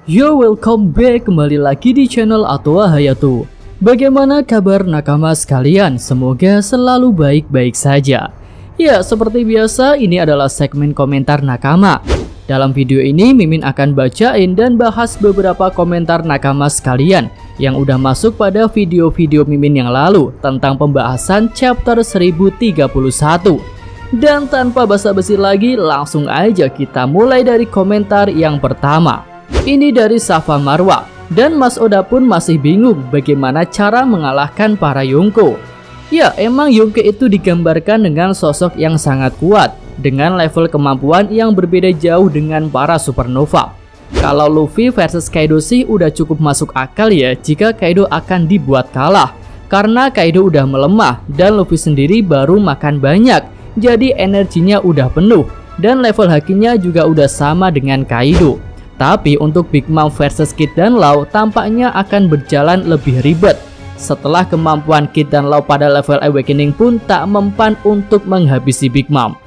Yo, welcome back, kembali lagi di channel Atoa Hayato. Bagaimana kabar nakama sekalian? Semoga selalu baik-baik saja. Ya, seperti biasa ini adalah segmen komentar nakama. Dalam video ini Mimin akan bacain dan bahas beberapa komentar nakama sekalian yang udah masuk pada video-video Mimin yang lalu tentang pembahasan chapter 1031. Dan tanpa basa-basi lagi, langsung aja kita mulai dari komentar yang pertama. Ini dari Safa Marwa, dan Mas Oda pun masih bingung bagaimana cara mengalahkan para Yonko. Ya, emang Yonko itu digambarkan dengan sosok yang sangat kuat, dengan level kemampuan yang berbeda jauh dengan para supernova. Kalau Luffy versus Kaido sih udah cukup masuk akal ya jika Kaido akan dibuat kalah, karena Kaido udah melemah dan Luffy sendiri baru makan banyak, jadi energinya udah penuh dan level hakinya juga udah sama dengan Kaido. Tapi untuk Big Mom versus Kid dan Law tampaknya akan berjalan lebih ribet. Setelah kemampuan Kid dan Law pada level Awakening pun tak mempan untuk menghabisi Big Mom.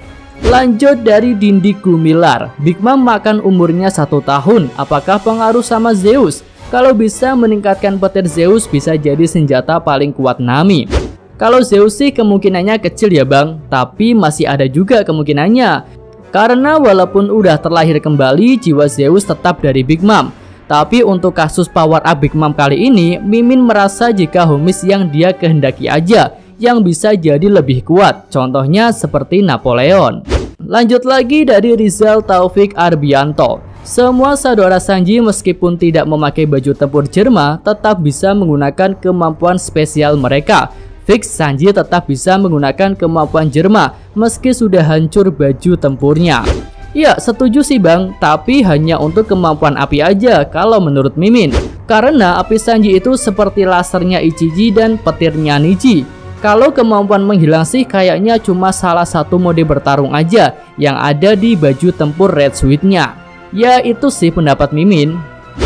Lanjut dari Dindi Gumilar, Big Mom makan umurnya 1 tahun, apakah pengaruh sama Zeus? Kalau bisa meningkatkan petir Zeus bisa jadi senjata paling kuat Nami. Kalau Zeus sih kemungkinannya kecil ya bang, tapi masih ada juga kemungkinannya. Karena walaupun udah terlahir kembali, jiwa Zeus tetap dari Big Mom. Tapi untuk kasus power up Big Mom kali ini, Mimin merasa jika Homies yang dia kehendaki aja yang bisa jadi lebih kuat. Contohnya seperti Napoleon. Lanjut lagi dari Rizal Taufik Arbianto. Semua saudara Sanji meskipun tidak memakai baju tempur Jerma tetap bisa menggunakan kemampuan spesial mereka. Fix Sanji tetap bisa menggunakan kemampuan Jerma meski sudah hancur baju tempurnya. Ya, setuju sih bang, tapi hanya untuk kemampuan api aja kalau menurut Mimin. Karena api Sanji itu seperti lasernya Ichiji dan petirnya Niji. Kalau kemampuan menghilang sih kayaknya cuma salah satu mode bertarung aja yang ada di baju tempur Red Suite-nya. Ya, itu sih pendapat Mimin.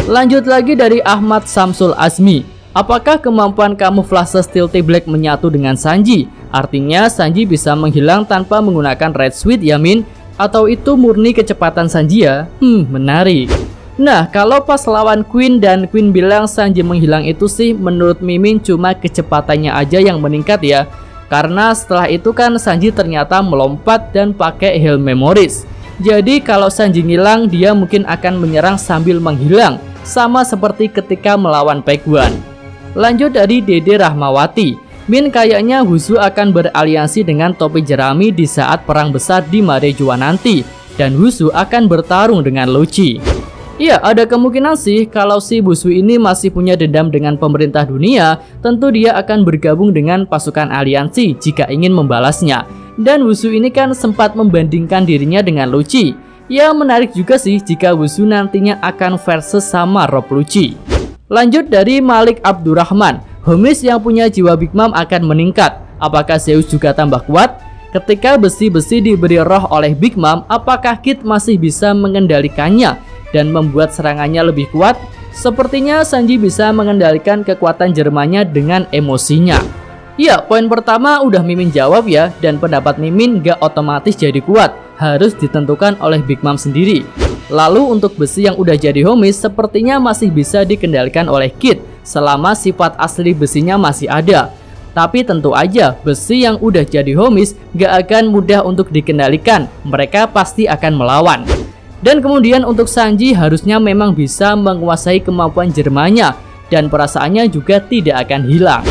Lanjut lagi dari Ahmad Samsul Azmi. Apakah kemampuan kamuflase Stealthy Black menyatu dengan Sanji? Artinya Sanji bisa menghilang tanpa menggunakan Red Suite ya Min? Atau itu murni kecepatan Sanji ya? Menarik. Nah, kalau pas lawan Queen dan Queen bilang Sanji menghilang itu sih menurut Mimin cuma kecepatannya aja yang meningkat ya. Karena setelah itu kan Sanji ternyata melompat dan pakai Hail Memories. Jadi kalau Sanji ngilang dia mungkin akan menyerang sambil menghilang. Sama seperti ketika melawan Paegwan. Lanjut dari Dede Rahmawati, Min kayaknya Huzu akan beraliansi dengan topi jerami di saat perang besar di Marejua nanti, dan Huzu akan bertarung dengan Lucci. Iya, ada kemungkinan sih kalau si Huzu ini masih punya dendam dengan pemerintah dunia, tentu dia akan bergabung dengan pasukan aliansi jika ingin membalasnya. Dan Huzu ini kan sempat membandingkan dirinya dengan Lucci. Ya menarik juga sih jika Huzu nantinya akan versus sama Rob Lucci. Lanjut dari Malik Abdurrahman, Homies yang punya jiwa Big Mom akan meningkat. Apakah Zeus juga tambah kuat? Ketika besi-besi diberi roh oleh Big Mom, apakah Kid masih bisa mengendalikannya dan membuat serangannya lebih kuat? Sepertinya Sanji bisa mengendalikan kekuatan Jermanya dengan emosinya. Ya, poin pertama udah Mimin jawab ya, dan pendapat Mimin gak otomatis jadi kuat, harus ditentukan oleh Big Mom sendiri. Lalu untuk besi yang udah jadi Homies sepertinya masih bisa dikendalikan oleh Kid selama sifat asli besinya masih ada. Tapi tentu aja besi yang udah jadi Homies gak akan mudah untuk dikendalikan, mereka pasti akan melawan. Dan kemudian untuk Sanji harusnya memang bisa menguasai kemampuan Jermanya dan perasaannya juga tidak akan hilang.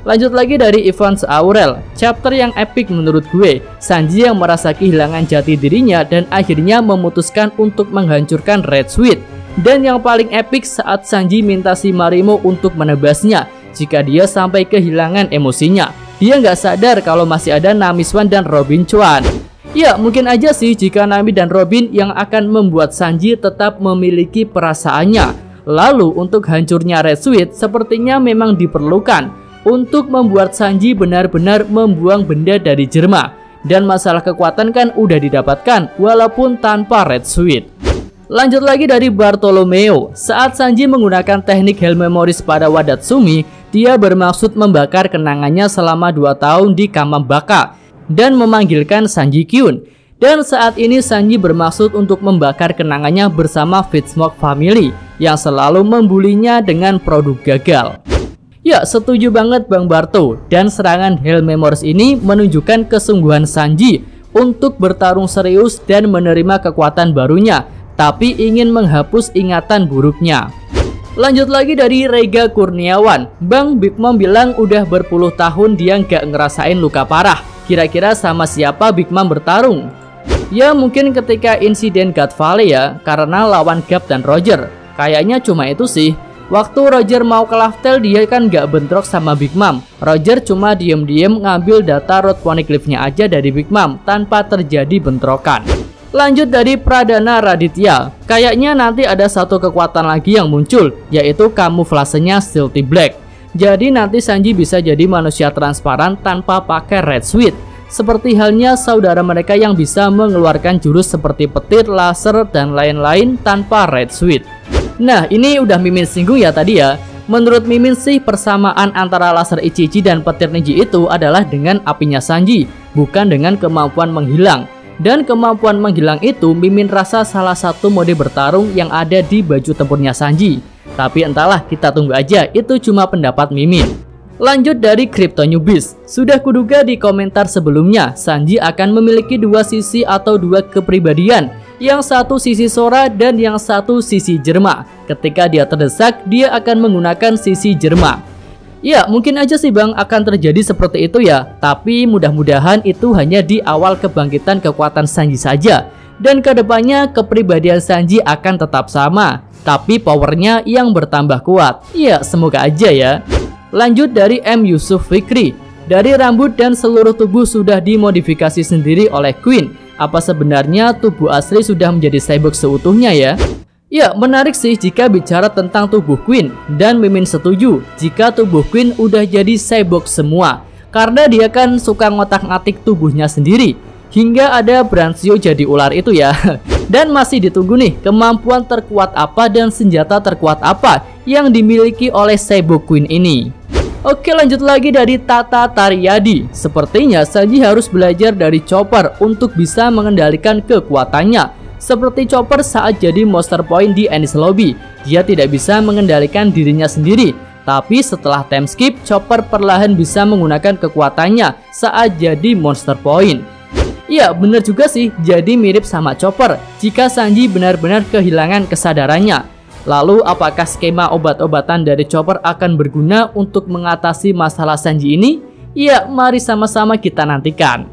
Lanjut lagi dari Evans Aurel, chapter yang epic menurut gue. Sanji yang merasa kehilangan jati dirinya dan akhirnya memutuskan untuk menghancurkan Red Suite. Dan yang paling epic saat Sanji minta si Marimo untuk menebasnya jika dia sampai kehilangan emosinya. Dia nggak sadar kalau masih ada Nami Swan dan Robin Chuan. Ya mungkin aja sih jika Nami dan Robin yang akan membuat Sanji tetap memiliki perasaannya. Lalu untuk hancurnya Red Suite sepertinya memang diperlukan untuk membuat Sanji benar-benar membuang benda dari Jerma. Dan masalah kekuatan kan udah didapatkan walaupun tanpa Red Suite. Lanjut lagi dari Bartolomeo, saat Sanji menggunakan teknik Hail Memories pada Wadatsumi, dia bermaksud membakar kenangannya selama 2 tahun di Kamabaka dan memanggilkan Sanji Kyun. Dan saat ini Sanji bermaksud untuk membakar kenangannya bersama Fitzsmoke Family yang selalu membulinya dengan produk gagal. Ya, setuju banget Bang Barto. Dan serangan Hell Memories ini menunjukkan kesungguhan Sanji untuk bertarung serius dan menerima kekuatan barunya, tapi ingin menghapus ingatan buruknya. Lanjut lagi dari Rega Kurniawan. Bang, Big Mom bilang udah berpuluh tahun dia nggak ngerasain luka parah. Kira-kira sama siapa Big Mom bertarung? Ya mungkin ketika insiden God Valley ya, karena lawan Gap dan Roger. Kayaknya cuma itu sih. Waktu Roger mau ke Laftel dia kan gak bentrok sama Big Mom. Roger cuma diem-diem ngambil data Road Poneglyph-nya aja dari Big Mom tanpa terjadi bentrokan. Lanjut dari Pradana Raditya. Kayaknya nanti ada satu kekuatan lagi yang muncul, yaitu kamuflasenya Stealthy Black. Jadi nanti Sanji bisa jadi manusia transparan tanpa pakai Red Suit. Seperti halnya saudara mereka yang bisa mengeluarkan jurus seperti petir, laser, dan lain-lain tanpa Red Suit. Nah, ini udah Mimin singgung ya tadi ya. Menurut Mimin sih persamaan antara laser Ichichi dan petir Neji itu adalah dengan apinya Sanji, bukan dengan kemampuan menghilang. Dan kemampuan menghilang itu Mimin rasa salah satu mode bertarung yang ada di baju tempurnya Sanji. Tapi entahlah, kita tunggu aja, itu cuma pendapat Mimin. Lanjut dari Crypto Newbies. Sudah kuduga di komentar sebelumnya, Sanji akan memiliki dua sisi atau dua kepribadian. Yang satu sisi Sora dan yang satu sisi Jerma. Ketika dia terdesak, dia akan menggunakan sisi Jerma. Ya, mungkin aja sih Bang akan terjadi seperti itu ya. Tapi mudah-mudahan itu hanya di awal kebangkitan kekuatan Sanji saja. Dan kedepannya kepribadian Sanji akan tetap sama, tapi powernya yang bertambah kuat. Ya, semoga aja ya. Lanjut dari M. Yusuf Fikri. Dari rambut dan seluruh tubuh sudah dimodifikasi sendiri oleh Queen. Apa sebenarnya tubuh asli sudah menjadi cyborg seutuhnya ya? Ya, menarik sih jika bicara tentang tubuh Queen. Dan Mimin setuju jika tubuh Queen udah jadi cyborg semua. Karena dia kan suka ngotak-ngatik tubuhnya sendiri. Hingga ada Branchio jadi ular itu ya. Dan masih ditunggu nih kemampuan terkuat apa dan senjata terkuat apa yang dimiliki oleh cyborg Queen ini. Oke, lanjut lagi dari Tata Taryadi. Sepertinya Sanji harus belajar dari Chopper untuk bisa mengendalikan kekuatannya. Seperti Chopper saat jadi Monster Point di Enies Lobby, dia tidak bisa mengendalikan dirinya sendiri. Tapi setelah time skip, Chopper perlahan bisa menggunakan kekuatannya saat jadi Monster Point. Ya, bener juga sih, jadi mirip sama Chopper jika Sanji benar-benar kehilangan kesadarannya. Lalu apakah skema obat-obatan dari Chopper akan berguna untuk mengatasi masalah Sanji ini? Ya, mari sama-sama kita nantikan.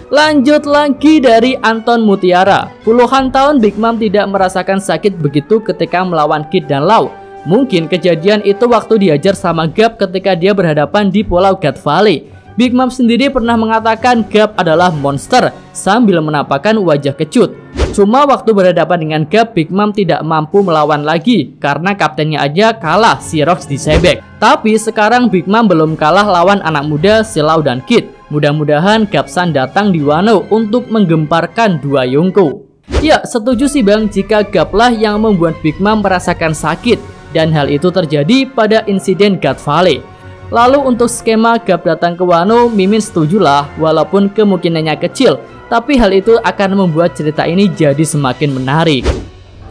Lanjut lagi dari Anton Mutiara. Puluhan tahun Big Mom tidak merasakan sakit begitu ketika melawan Kid dan Law. Mungkin kejadian itu waktu diajar sama Gap ketika dia berhadapan di Pulau God Valley. Big Mom sendiri pernah mengatakan Gap adalah monster sambil menampakkan wajah kecut. Cuma waktu berhadapan dengan Gap, Big Mom tidak mampu melawan lagi karena kaptennya aja kalah, si Rox disebek. Tapi sekarang Big Mom belum kalah lawan anak muda si Law dan Kid. Mudah-mudahan Gap-san datang di Wano untuk menggemparkan dua Yonko. Ya, setuju sih Bang jika Gap lah yang membuat Big Mom merasakan sakit. Dan hal itu terjadi pada insiden God Valley. Lalu untuk skema Gap datang ke Wano, Mimin setuju lah walaupun kemungkinannya kecil. Tapi hal itu akan membuat cerita ini jadi semakin menarik.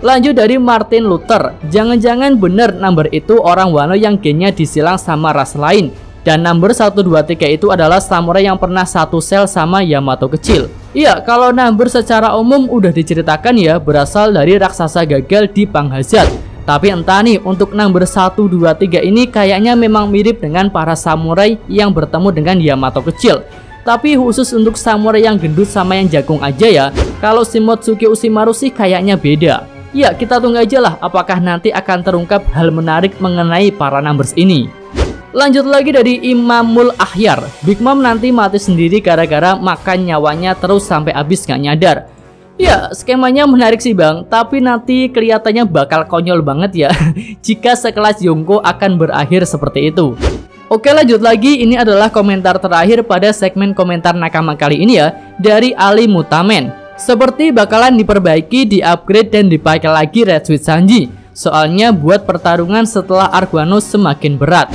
Lanjut dari Martin Luther. Jangan-jangan bener number itu orang Wano yang gennya disilang sama ras lain. Dan number 123 itu adalah samurai yang pernah satu sel sama Yamato kecil. Iya, kalau number secara umum udah diceritakan ya berasal dari raksasa gagal di Panghazard. Tapi entah nih untuk number 123 ini kayaknya memang mirip dengan para samurai yang bertemu dengan Yamato kecil. Tapi khusus untuk samurai yang gendut sama yang jagung aja ya. Kalau Shimotsuki Ushimaru sih kayaknya beda. Ya, kita tunggu aja lah apakah nanti akan terungkap hal menarik mengenai para numbers ini. Lanjut lagi dari Imamul Ahyar. Big Mom nanti mati sendiri gara-gara makan nyawanya terus sampai habis gak nyadar. Ya, skemanya menarik sih Bang, tapi nanti kelihatannya bakal konyol banget ya jika sekelas Yonko akan berakhir seperti itu. Oke, lanjut lagi, ini adalah komentar terakhir pada segmen komentar nakama kali ini ya, dari Ali Mutamen. Seperti bakalan diperbaiki, di-upgrade dan dipakai lagi Red Suit Sanji. Soalnya buat pertarungan setelah arc Wano semakin berat.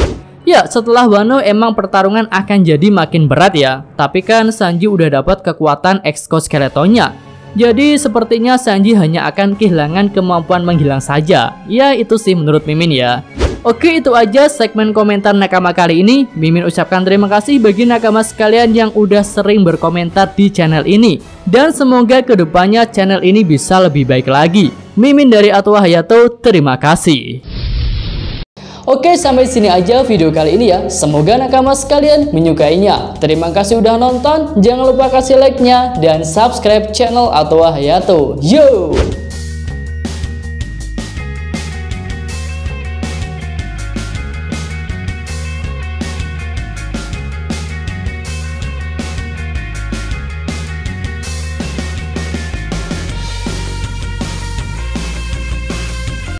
Ya, setelah Wano emang pertarungan akan jadi makin berat ya. Tapi kan Sanji udah dapat kekuatan exoskeletonnya. Jadi sepertinya Sanji hanya akan kehilangan kemampuan menghilang saja. Ya itu sih menurut Mimin ya. Oke, itu aja segmen komentar nakama kali ini. Mimin ucapkan terima kasih bagi nakama sekalian yang udah sering berkomentar di channel ini. Dan semoga kedepannya channel ini bisa lebih baik lagi. Mimin dari Atwa Hayato, terima kasih. Oke, sampai sini aja video kali ini ya. Semoga nakama sekalian menyukainya. Terima kasih udah nonton. Jangan lupa kasih like-nya dan subscribe channel Atwa Hayato. Yo!